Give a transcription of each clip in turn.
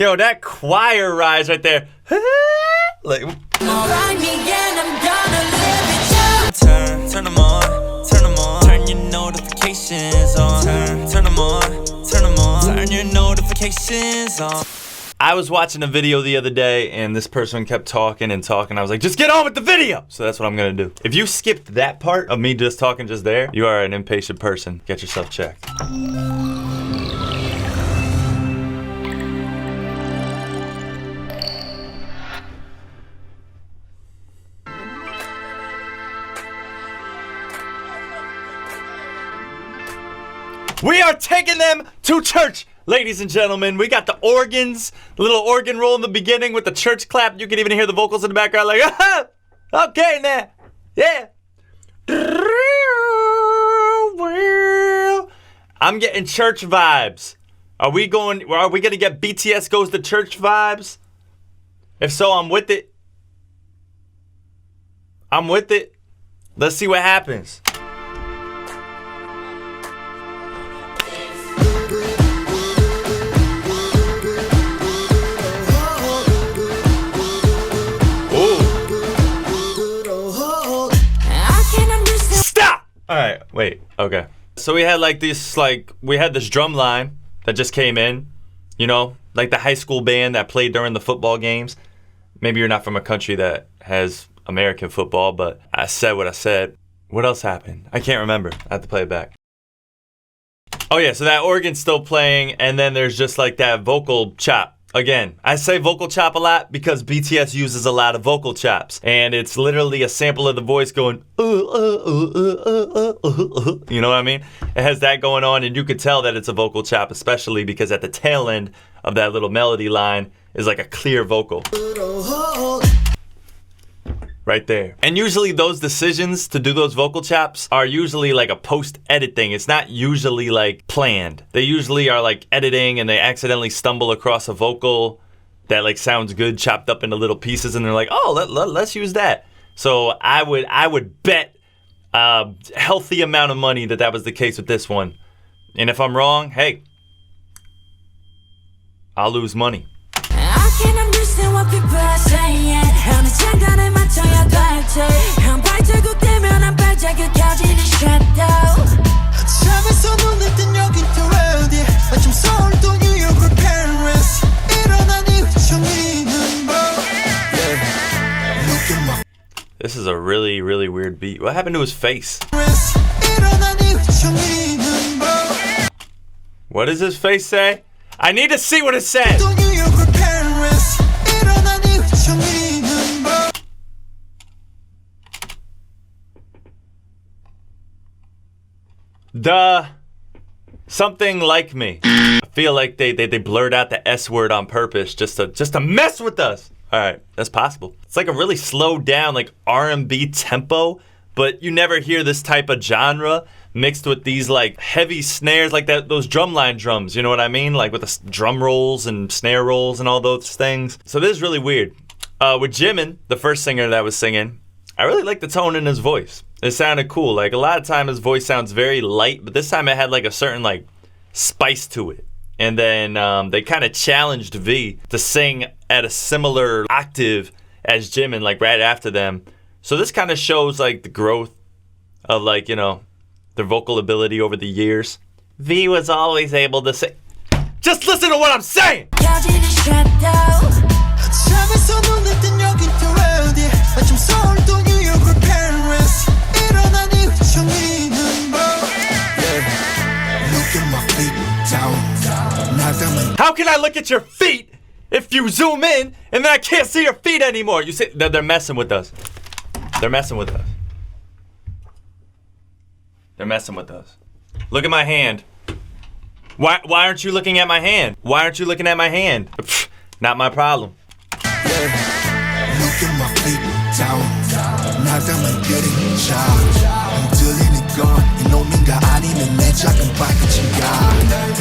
Yo, that choir rise right there. Like, turn them on, turn them on. Turn your notifications on. Turn them on, turn them on. Turn your notifications on. I was watching a video the other day and this person kept talking and talking. I was like, just get on with the video. So that's what I'm gonna do. If you skipped that part of me just talking just there, you are an impatient person. Get yourself checked. We are taking them to church, ladies and gentlemen. We got the organs, the little organ roll in the beginning with the church clap. You can even hear the vocals in the background like, ah, okay now, yeah. I'm getting church vibes. Are we gonna get BTS Goes to Church vibes? If so, I'm with it. I'm with it. Let's see what happens. Alright, wait, okay. So we had this drum line that just came in, you know, like the high school band that played during the football games. Maybe you're not from a country that has American football, but I said what I said. What else happened? I can't remember. I have to play it back. Oh yeah, so that organ's still playing, and then there's just like that vocal chop. Again, I say vocal chop a lot because BTS uses a lot of vocal chops. And it's literally a sample of the voice going, you know what I mean? It has that going on, and you could tell that it's a vocal chop, especially because at the tail end of that little melody line is like a clear vocal. Right there. And usually those decisions to do those vocal chops are usually like a post-edit thing. It's not usually like planned. They usually are like editing and they accidentally stumble across a vocal that like sounds good chopped up into little pieces and they're like, oh, let's use that. So I would bet a healthy amount of money that was the case with this one. And if I'm wrong, hey, I'll lose money. I can't understand what people are saying. 어느 장단에 맞춰야 될지 한 발자국 되면 한 발자국 켜지는 shadow. 잠에서 눈을 뜬 여긴 또 어디 마침 서울 또 뉴욕을 Paris 일어나니 휘청이는 법. This is a really, really weird beat. What happened to his face? What does his face say? I need to see what it says. Something like me. I feel like they blurred out the S word on purpose just to mess with us. All right, that's possible. It's like a really slowed down like R&B tempo, but you never hear this type of genre mixed with these like heavy snares like those drumline drums, you know what I mean? Like with the drum rolls and snare rolls and all those things. So this is really weird. With Jimin, the first singer that was singing, I really like the tone in his voice. It sounded cool. Like a lot of time his voice sounds very light, but this time it had like a certain like spice to it. And then they kind of challenged V to sing at a similar octave as Jimin, like right after them. So this kind of shows like the growth of like, you know, their vocal ability over the years. V was always able to say, just listen to what I'm saying! How can I look at your feet if you zoom in and then I can't see your feet anymore? You see, they're messing with us. They're messing with us. They're messing with us. Look at my hand. Why aren't you looking at my hand? Why aren't you looking at my hand? Pfft, not my problem.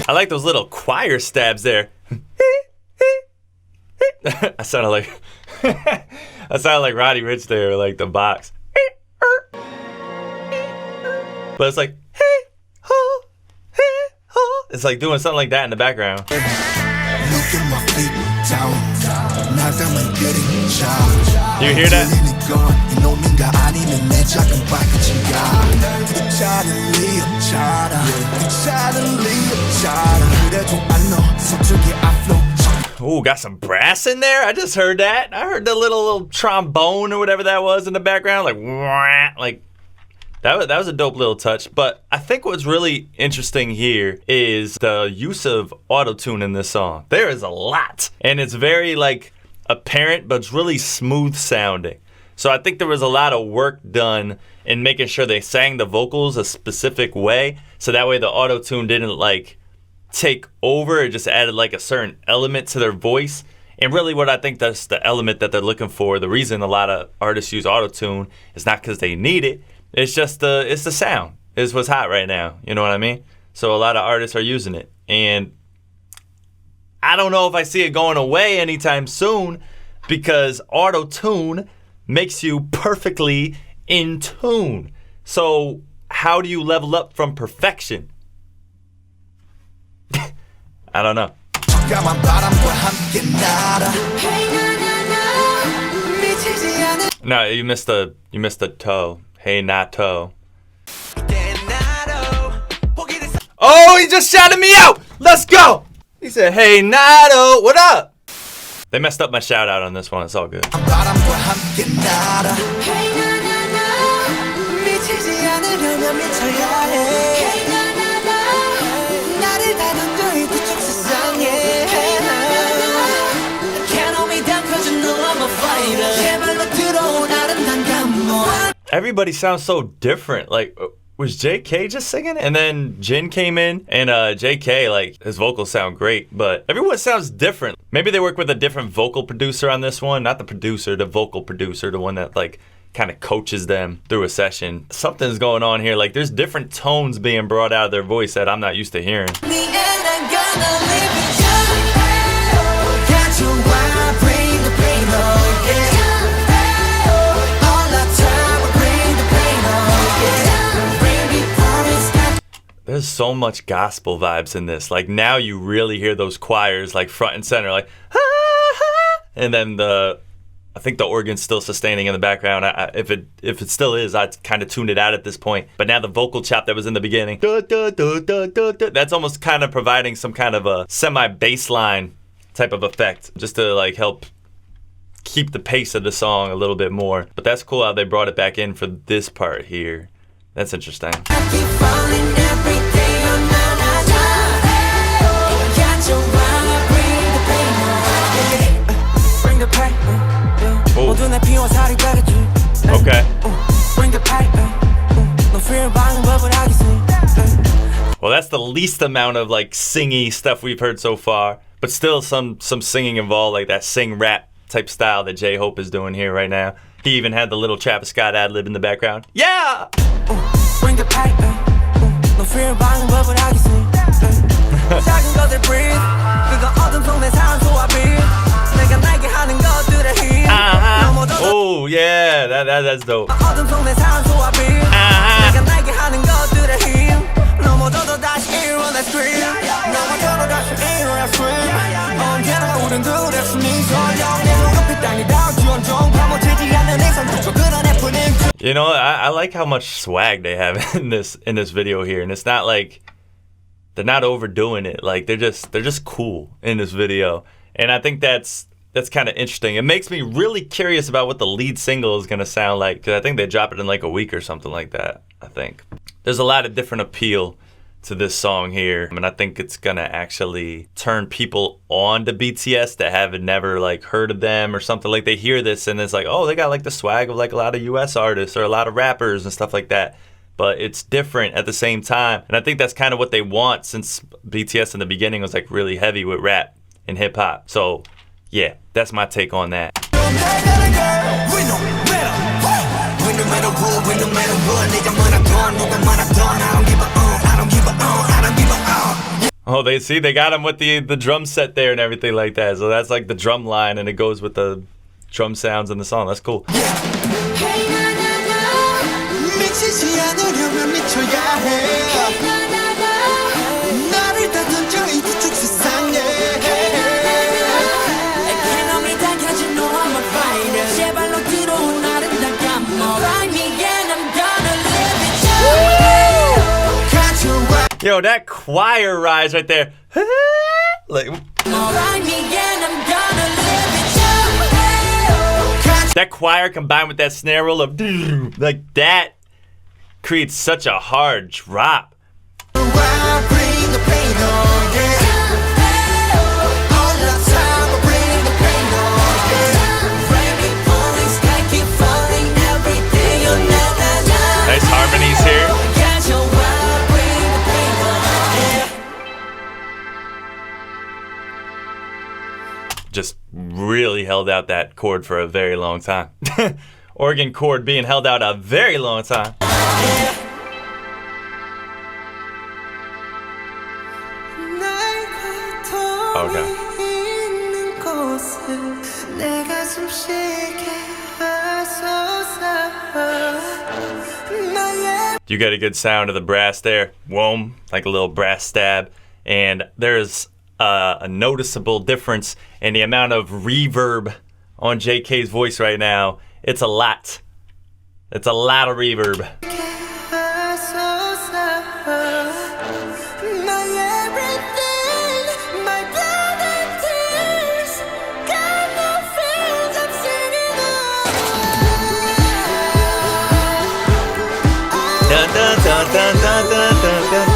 I like those little choir stabs there. I sounded like Roddy Ricch there, like the box. But it's like, it's like doing something like that in the background. You hear that? Ooh, got some brass in there. I just heard that. I heard the little trombone or whatever that was in the background, like that was a dope little touch. But I think what's really interesting here is the use of auto-tune in this song. There is a lot, and it's very like apparent, but it's really smooth sounding. So I think there was a lot of work done in making sure they sang the vocals a specific way, so that way the auto-tune didn't like take over. It just added like a certain element to their voice. And really what I think that's the element that they're looking for. The reason a lot of artists use auto-tune is not because they need it. It's just the sound is what's hot right now. You know what I mean? So a lot of artists are using it. And I don't know if I see it going away anytime soon, because auto-tune makes you perfectly in tune. So how do you level up from perfection? I don't know. No, you missed the toe. Hey, Nato. Oh, he just shouted me out. Let's go. He said, "Hey, Nato, what up?" They messed up my shout out on this one. It's all good. Everybody sounds so different. Like, was JK just singing? And then Jin came in, and JK, like, his vocals sound great, but everyone sounds different. Maybe they work with a different vocal producer on this one. Not the producer, the vocal producer, the one that, like, kind of coaches them through a session. Something's going on here. Like, there's different tones being brought out of their voice that I'm not used to hearing. There's so much gospel vibes in this. Like, now you really hear those choirs like front and center, like, ah, ah, and then I think the organ's still sustaining in the background. If it still is, I kind of tuned it out at this point. But now the vocal chop that was in the beginning, that's almost kind of providing some kind of a semi-bass line type of effect, just to like help keep the pace of the song a little bit more. But that's cool how they brought it back in for this part here. That's interesting. Okay. Well, that's the least amount of like singy stuff we've heard so far, but still some singing involved, like that sing rap type style that J-Hope is doing here right now. He even had the little Travis Scott ad lib in the background. Yeah. Bring the pipe. No fear buying what would I see? 작은 것을 breathe. 그거 어둠 속내 산소와 breathe. 내가 날게 하는 것들의 힘. Oh yeah, that's dope. 어둠 속내 산소와 breathe. 내가 날게 하는 것들의 힘. 넘어져도 다시 일어나 scream. 넘어져도 다시 일어나 scream. 언제나 우린 둘의 숨이 설령 내 눈앞에 땅이 닿지 온종 파묻히지 않는 이상 그저 그런 happening. You know, I like how much swag they have in this video here, and it's not like they're not overdoing it. Like they're just cool in this video, and I think that's kind of interesting. It makes me really curious about what the lead single is gonna sound like, because I think they drop it in like a week or something like that. I think there's a lot of different appeal to this song here, and I think it's gonna actually turn people on to BTS that haven't never like heard of them or something. Like they hear this and it's like, oh, they got like the swag of like a lot of US artists or a lot of rappers and stuff like that, but it's different at the same time. And I think that's kind of what they want, since BTS in the beginning was like really heavy with rap and hip hop. So yeah, that's my take on that. Oh, they got him with the drum set there and everything like that. So that's like the drum line, and it goes with the drum sounds in the song. That's cool. Yo, that choir rise right there. Like, that choir combined with that snare roll of like that creates such a hard drop. Nice harmonies here. Just really held out that chord for a very long time. Organ chord being held out a very long time. Okay. You get a good sound of the brass there. Whoom, like a little brass stab. And there's a noticeable difference in the amount of reverb on JK's voice right now. It's a lot. It's a lot of reverb. Dun, dun, dun, dun, dun, dun, dun, dun.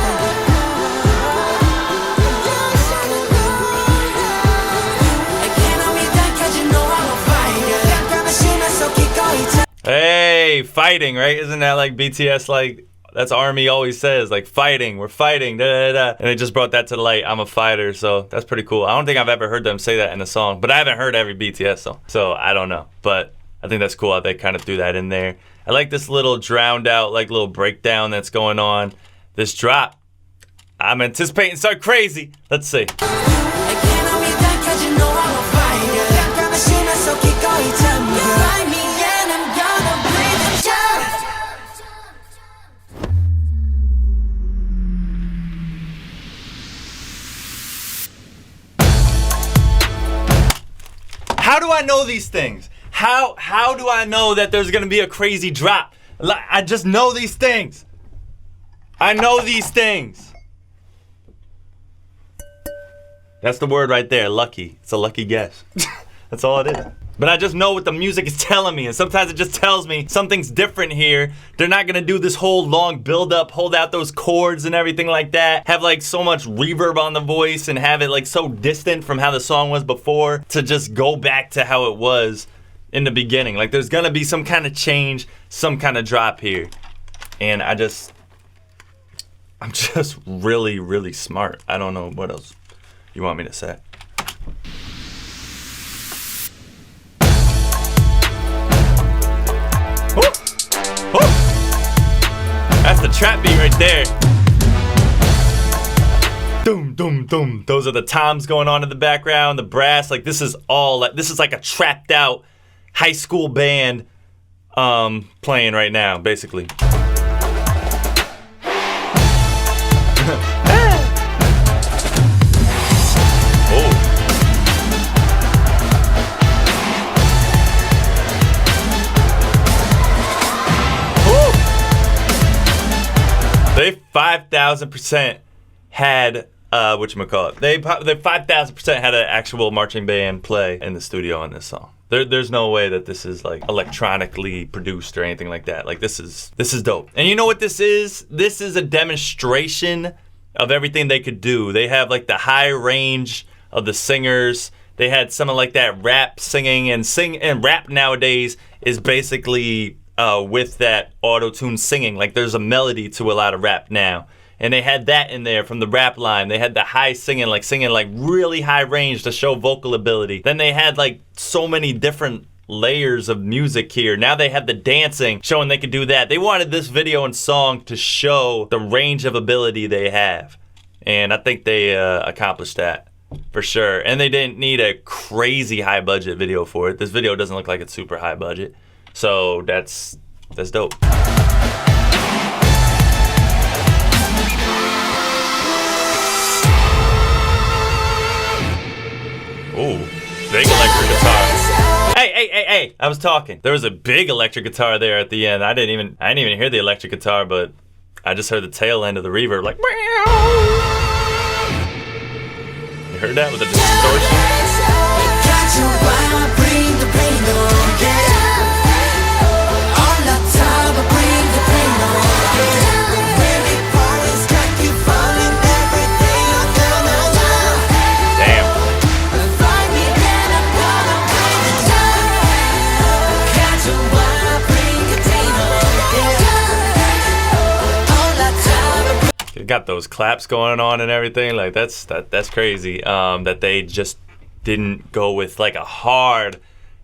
Hey, fighting, right? Isn't that like BTS, like, that's Army always says, like, fighting, we're fighting, da da da. And they just brought that to the light. I'm a fighter, so that's pretty cool. I don't think I've ever heard them say that in a song, but I haven't heard every BTS song, so I don't know. But I think that's cool how they kind of threw that in there. I like this little drowned out, like, little breakdown that's going on. This drop, I'm anticipating something crazy. Let's see. How do I know these things? How do I know that there's gonna be a crazy drop? I just know these things. I know these things. That's the word right there, lucky. It's a lucky guess. That's all it is. But I just know what the music is telling me, and sometimes it just tells me something's different here. They're not gonna do this whole long build-up, hold out those chords and everything like that, have like so much reverb on the voice and have it like so distant from how the song was before to just go back to how it was in the beginning. Like there's gonna be some kind of change, some kind of drop here. And I'm just really, really smart. I don't know what else you want me to say. That's the trap beat right there. Doom, doom, doom. Those are the toms going on in the background, the brass. Like this is like a trapped out high school band playing right now, basically. They 5,000% had whatchamacallit. They 5,000% had an actual marching band play in the studio on this song. There's no way that this is like electronically produced or anything like that. Like this is dope. And you know what this is? This is a demonstration of everything they could do. They have like the high range of the singers. They had some of like that rap singing, and rap nowadays is basically with that auto-tune singing. Like there's a melody to a lot of rap now. And they had that in there from the rap line. They had the high singing like really high range to show vocal ability. Then they had like so many different layers of music here. Now they have the dancing showing they could do that. They wanted this video and song to show the range of ability they have. And I think they accomplished that for sure. And they didn't need a crazy high budget video for it. This video doesn't look like it's super high budget. So that's dope. Ooh, big electric guitar. Hey, I was talking. There was a big electric guitar there at the end. I didn't even hear the electric guitar, but I just heard the tail end of the reverb, like. You heard that with the distortion? Got those claps going on and everything. Like that's crazy. That they just didn't go with like a hard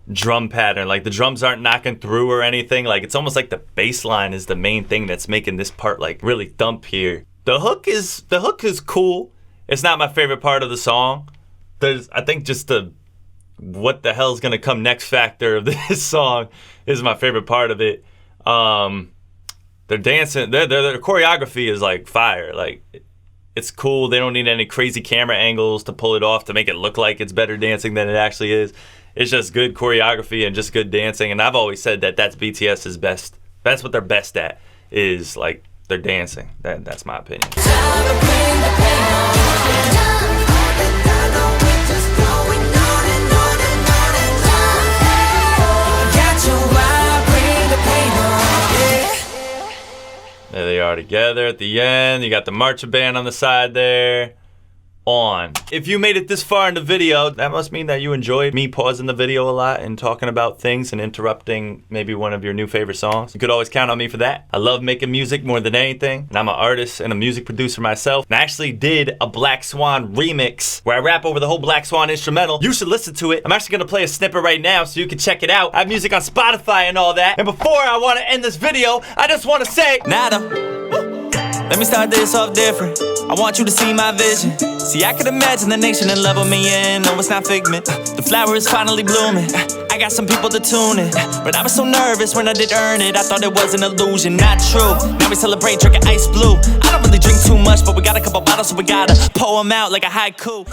drum pattern. Like the drums aren't knocking through or anything. Like it's almost like the bass line is the main thing that's making this part like really thump here. The hook is cool. It's not my favorite part of the song. There's I think just the what the hell's gonna come next factor of this song is my favorite part of it. They're dancing. Their choreography is like fire. Like it's cool. They don't need any crazy camera angles to pull it off to make it look like it's better dancing than it actually is. It's just good choreography and just good dancing. And I've always said that that's BTS's best. That's what they're best at, is like their dancing. That's my opinion. There they are together at the end. You got the marching band on the side there. On. If you made it this far in the video, that must mean that you enjoyed me pausing the video a lot and talking about things and interrupting maybe one of your new favorite songs. You could always count on me for that. I love making music more than anything, and I'm an artist and a music producer myself. And I actually did a Black Swan remix where I rap over the whole Black Swan instrumental. You should listen to it. I'm actually gonna play a snippet right now so you can check it out. I have music on Spotify and all that. And before I wanna end this video, I just wanna say, Nato. Let me start this off different. I want you to see my vision. See, I could imagine the nation and level me in. No, it's not figment. The flower is finally blooming. I got some people to tune it, but I was so nervous when I did earn it. I thought it was an illusion, not true. Now we celebrate drinking ice blue. I don't really drink too much, but we got a couple bottles, so we gotta pour them out like a haiku.